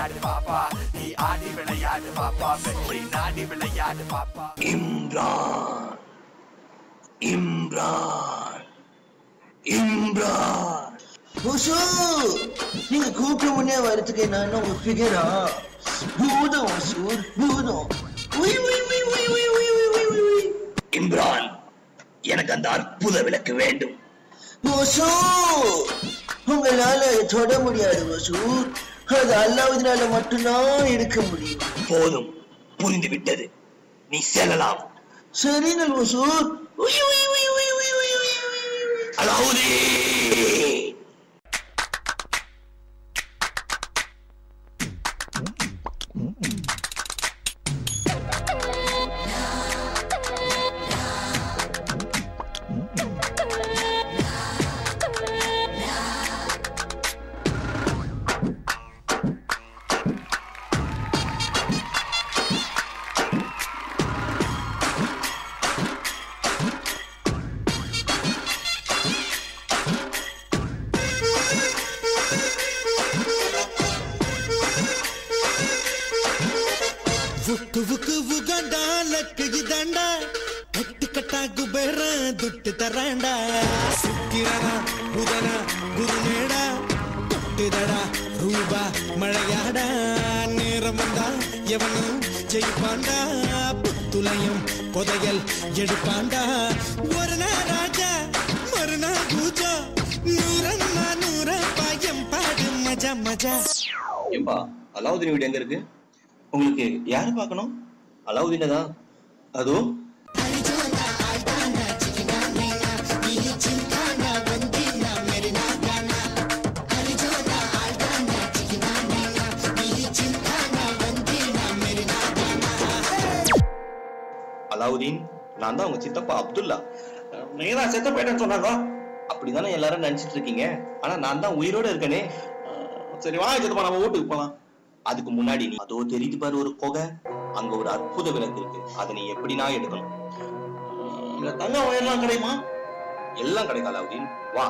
விளையாடு பாப்பா நீ ஆடி விளையாடு பாப்பா வெற்றி நாடி விளையாடு பாப்பா இம்ரான் இம்ரான் இம்ரான் ஓசோ நீங்க கூப்பிட்ட முன்னே வரதுக்கு நான் ஒரு ஃபிகரா பூதம் ஓசூர் பூதம் இம்ரான் எனக்கு அந்த அற்புத விளக்கு வேண்டும் ஓசோ உங்களால தொட முடியாது ஓசூர் அது அல்லாஹ்வினால மட்டும்தான் எடுக்க முடியும் போதும் புரிந்து விட்டது நீ செல்லலாம் சரிங்க ஓசூர் அலாவுதீன் வுக்கு வுக்கு வுகண்டா லக்கு இதாண்டா கட்டு கட்டா குபேர துட்டு தராண்டா சுக்கிரனா புதனா குருநேடா தொட்டுதடா ரூபா மழையாடா நேரம் வந்தா எவனும் ஜெயிப்பாண்டா புத்துளையும் புதையல் எடுப்பாண்டா ஒரு நாள் ராஜா மறுநாள் பூஜா நூறன்னா நூற பாயம் பாடு மஜா மஜா. ஏம்பா அலாவுதீன் வீடு எங்க இருக்கு? உங்களுக்கு யாரு பார்க்கணும்? அலாவுதீன் தான். அதோ அலாவுதீன், நான் தான் உங்க சித்தப்பா அப்துல்லா. நீதான் செத்து போயிட்டேன்னு சொன்னாங்க. அப்படிதானே எல்லாரும் நினைச்சிட்டு இருக்கீங்க. ஆனா நான் தான் உயிரோட இருக்கனே. சரி வா சித்தப்பா நம்ம வீட்டுக்கு போலாம். அதுக்கு முன்னாடி நீ அதோ தெரியுது பாரு ஒரு குகை, அங்க ஒரு அற்புத விளக்கு இருக்கு. அதை நீ எப்படினா எடுக்கணும். தங்க வயர்லாம் கிடைக்குமா? எல்லாம் கிடைக்கும் அலாவுதீன், வா.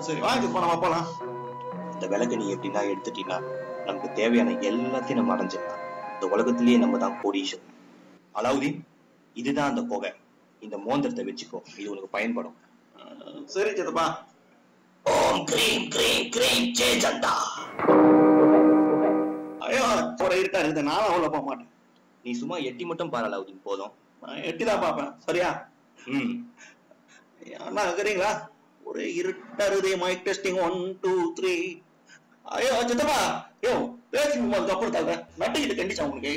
சரி வா சித்தப்பா நம்ம போலாம். இந்த விளக்கு நீ எப்படின்னா எடுத்துட்டீங்கன்னா நமக்கு தேவையான எல்லாத்தையும் நம்ம அடைஞ்சிடலாம். இந்த உலகத்திலேயே நம்ம தான் கோடீஸ்வரன். அலாவுதீன், இதுதான் அந்த குகை. இந்த மோந்திரத்தை வச்சுக்கோ, இது உனக்கு பயன்படும். சரி சித்தப்பா. ஓம் கிரீம் கிரீம் கிரீம் ஜெயஜந்தா. ஐயோ ஒரு இருக்கா இருக்கு, நானும் அவ்வளோ போக மாட்டேன். நீ சும்மா எட்டி மட்டும் பாரு அலாவுதீன், போதும். நான் எட்டிதான் பார்ப்பேன். சரியா? அண்ணா இருக்கிறீங்களா? ஒரு இருட்டா இருக்குது. Mic testing 1 2 3. ஐயோ சித்தப்பா, யோ பேசி அப்புறம் தவிர நட்டுக்கிட்டு கண்டிச்சா உங்களுக்கு.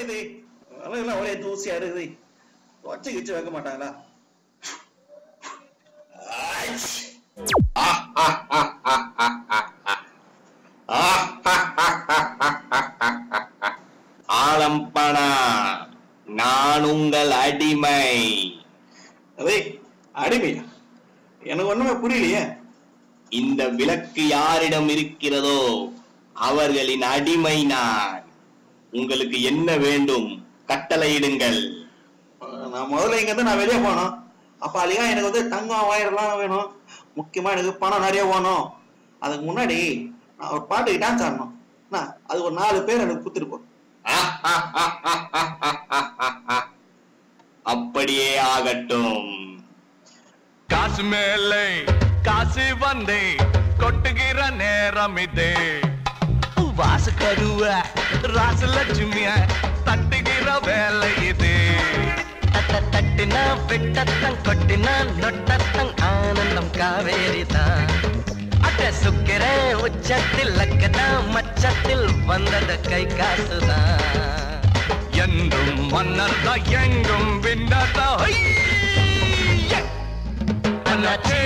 இது அதெல்லாம் ஒரே தூசியா இருக்குது. வச்சு கிச்சு வைக்க மாட்டாங்களா? ஆலம்பனா, நான் உங்கள் அடிமை. அதே அடிமையா? எனக்கு ஒண்ணுமே புரியலையே. இந்த விளக்கு யாரிடம் இருக்கிறதோ அவர்களின் அடிமை நான். உங்களுக்கு என்ன வேண்டும்? கட்டளையிடுங்கள். நான் முதல்ல இங்க இருந்து நான் வெளியே போனோம். அப்ப அதுக்காக எனக்கு தங்கம் வயர்லாம் வேணும். முக்கியமா எனக்கு பணம் நிறைய வேணும். அதுக்கு முன்னாடி நான் ஒரு பாட்டுக்கு டான்ஸ் ஆடணும். அது ஒரு 4 பேர் எனக்கு குத்துருப்போம். அப்படியே ஆகட்டும். காசு மேலே காசு வந்தே கொட்டுகிற நேரம் இதே வாசு கருவ ராசலட்சுமிய தட்டுகிற வேலை இது தட்டினா வெட்டத்தம் கொட்டினா நொட்டத்தம் ஆனந்தம் காவேரிதான் அட்ட சுக்கிர உச்சத்தில் லக்கதான் மச்சத்தில் வந்தது கை காசுதான் என்றும் மன்னர் தான் எங்கும் வின்னர் தான் அண்ணாச்சி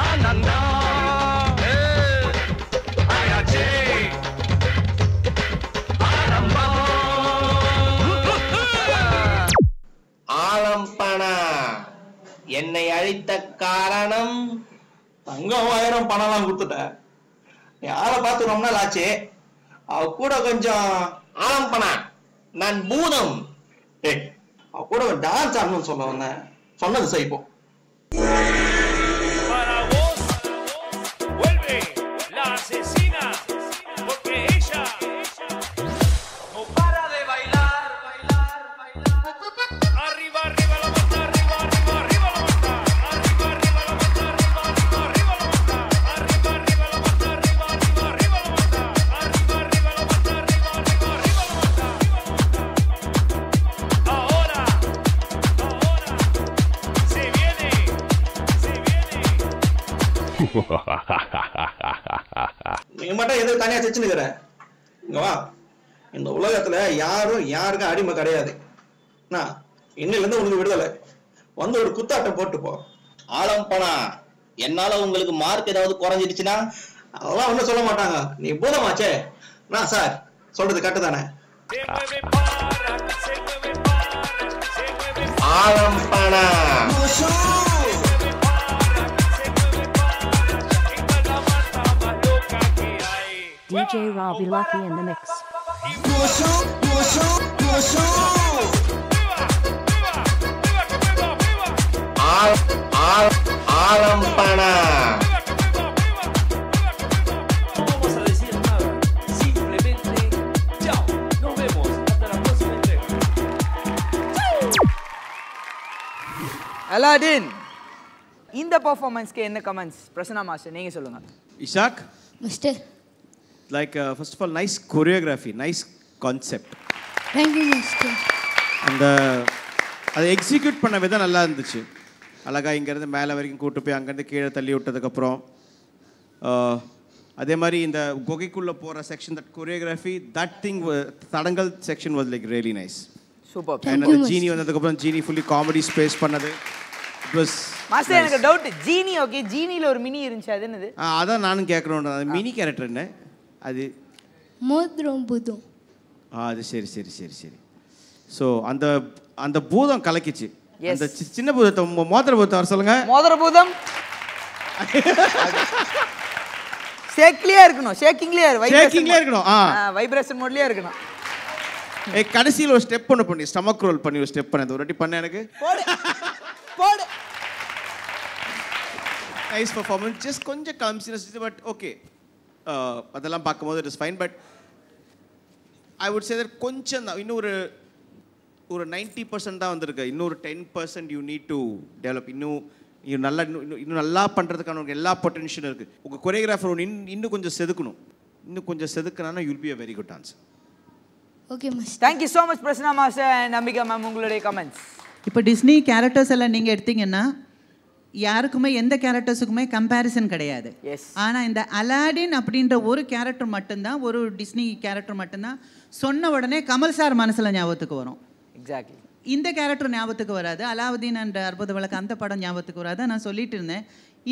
ஆனந்தா ஆயாச்சி ஆலம்பனா என்னை அழித்த காரணம் தங்கம் 1000 பணம்லாம் கொடுத்துட்டேன். யாரை பார்த்து ரொம்ப நாள் ஆச்சு. அவ கூட கொஞ்சம் ஆலம்பனா நான் பூதம். அவ கூட டான்ஸ் ஆடணும்னு சொல்ல வந்தேன். சொன்னது செய்ப்போம். Para vos vuelve la asesina porque ella no para de bailar, bailar, bailar. Arriba, arriba la mata, arriba, arriba, arriba la mata. Arriba, arriba la mata, arriba, arriba, arriba la mata. Arriba, arriba la mata, arriba, arriba, arriba la mata. Arriba, arriba la mata, arriba, arriba, arriba la mata. Ahora se viene, se viene. நீ மட்டும் எது தனியா செச்சுனுக்கிற? இங்க வா. இந்த உலகத்துல யாரும் யாருக்கும் அடிமை கிடையாது. இன்னில இருந்து உனக்கு விடுதலை. வந்து ஒரு குத்தாட்டம் போட்டு போ. ஆலம்பனா என்னால உங்களுக்கு மார்க் ஏதாவது குறைஞ்சிடுச்சுன்னா அதெல்லாம் ஒண்ணும் சொல்ல மாட்டாங்க. நீ பூதமாச்சே. சார் சொல்றது கரெக்ட் தானே? Se mueve para, se mueve para, se mueve ஆலம்பனா para, esta es la mata más loca que hay. DJ Ravi Lucky in the mix. ஆலம்பனா No vamos a decir nada, simplemente chao, nos vemos hasta la próxima entrega. Aladdin இந்த பெர்ஃபார்மன்ஸ்க்கு என்ன comments? Prasanna master நீங்க சொல்லுங்க. Ishaq, Master. like first of all, nice choreography, nice concept. Thank you, Master. அந்த அதை execute பண்ண விதம் நல்லா இருந்துச்சு. அழகாக இங்கேருந்து மேலே வரைக்கும் கூட்டு போய் அங்கேருந்து கீழே தள்ளி விட்டதுக்கப்புறம் அதே மாதிரி இந்த குகைக்குள்ளே போகிற section, that choreography, that thing தடங்கல் section was like really nice. Super. And அந்த ஜீனி வந்ததுக்கப்புறம் ஜீனி ஃபுல்லி காமெடி ஸ்பேஸ் பண்ணது. இட் வாஸ் மாஸ்டர் எனக்கு டவுட், ஜீனி ஓகே, ஜீனில ஒரு மினி இருந்துச்சு, அது என்னது? அதான் நானும் கேட்கணும். அது மினி கேரக்டர் என்ன அது? மோதிரம் பூதம். அது சரி சரி சரி சரி. ஸோ அந்த அந்த பூதம் கலக்கிச்சு. அந்த சின்ன பூதத்தை மோதிர பூதத்தை வர சொல்லுங்க. மோதிர பூதம் ஷேக்லியா இருக்கணும், ஷேக்கிங்லியா இருக்கணும், வைப்ரேஷன் மோட்லயே இருக்கணும். கடைசியில் ஒரு ஸ்டெப் ஒன்று பண்ணி ஸ்டமக் ரோல் பண்ணி ஒரு ஸ்டெப் பண்ணது ஒரு வாட்டி பண்ண எனக்கு. போடு நைஸ் பர்ஃபார்மன்ஸ். ஜஸ்ட் கொஞ்சம் கம்சினஸ், பட் ஓகே, அதெல்லாம் பார்க்கும்போது it is fine. But I would say that கொஞ்சம் தான், இன்னும் ஒரு 90% தான் வந்திருக்கு. இன்னொரு 10% யூ நீட் டு டெவலப். இன்னும் நல்லா பண்ணுறதுக்கான எல்லா பொட்டன்ஷியலும் இருக்குது. உங்கள் கொரியோகிராஃபர் இன்னும் கொஞ்சம் செதுக்கணும். இன்னும் கொஞ்சம் செதுக்கினா you'll be a very good dance. Okay master. Thank you so much Prasanna master and Ambika ma'am. உங்களுடைய கமெண்ட்ஸ். இப்போ டிஸ்னி கேரக்டர்ஸ் எல்லாம் நீங்கள் எடுத்தீங்கன்னா யாருக்குமே எந்த கேரக்டர்ஸுக்குமே கம்பேரிசன் கிடையாது. ஆனால் இந்த அலாடின் அப்படின்ற ஒரு கேரக்டர் மட்டும்தான், ஒரு டிஸ்னி கேரக்டர் மட்டும்தான் சொன்ன உடனே கமல் சார் மனசில் ஞாபகத்துக்கு வரும். எக்ஸாக்ட்லி. இந்த கேரக்டர் ஞாபகத்துக்கு வராது. அலாவுதீன் அண்ட் அற்புத விளக்கு அந்த படம் ஞாபகத்துக்கு வராது. நான் சொல்லிட்டு இருந்தேன்,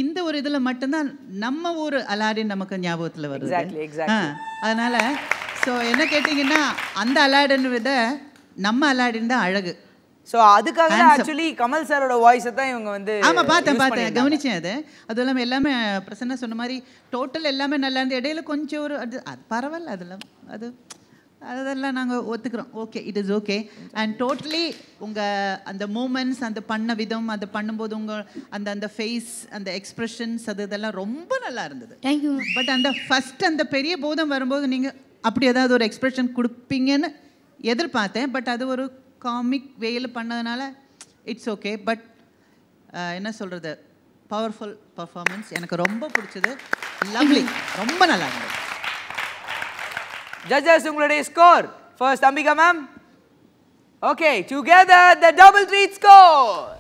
இந்த ஒரு இதில் மட்டும்தான் நம்ம ஊர் அலாடின் நமக்கு ஞாபகத்தில் வருது. அதனால ஸோ என்ன கேட்டிங்கன்னா அந்த அலாடின் விட நம்ம அலாடின் தான் அழகு. ஸோ அதுக்காக ஆக்சுவலி கமல் சாரோட வாய்ஸை தான் இவங்க வந்து பார்த்தேன் கவனிச்சேன். அதுவும் இல்லாமல் எல்லாமே பிரசன்னா சொன்ன மாதிரி டோட்டல் எல்லாமே நல்லா இருந்து இடையில கொஞ்சம் ஒரு அது பரவாயில்ல, அதெல்லாம் அது அதெல்லாம் நாங்கள் ஒத்துக்கிறோம். Okay, it is okay. And totally உங்கள் அந்த மூமெண்ட்ஸ், அந்த பண்ண விதம், அது பண்ணும்போது உங்கள் அந்த ஃபேஸ், அந்த எக்ஸ்ப்ரெஷன்ஸ், இதெல்லாம் ரொம்ப நல்லா இருந்தது. தேங்க்யூ. பட் அந்த ஃபஸ்ட் அந்த பெரிய போதம் வரும்போது நீங்கள் அப்படி ஏதாவது ஒரு எக்ஸ்ப்ரெஷன் கொடுப்பீங்கன்னு எதிர்பார்த்தேன். பட் அது ஒரு காமிக் வேயில் பண்ணதுனால இட்ஸ் ஓகே. பட் என்ன சொல்கிறது, பவர்ஃபுல் பர்ஃபார்மன்ஸ், எனக்கு ரொம்ப பிடிச்சது. லவ்லி, ரொம்ப நல்லா இருந்தது. Judges, உங்களுடைய score. First, Ambika ma'am. Okay, together the double treat score.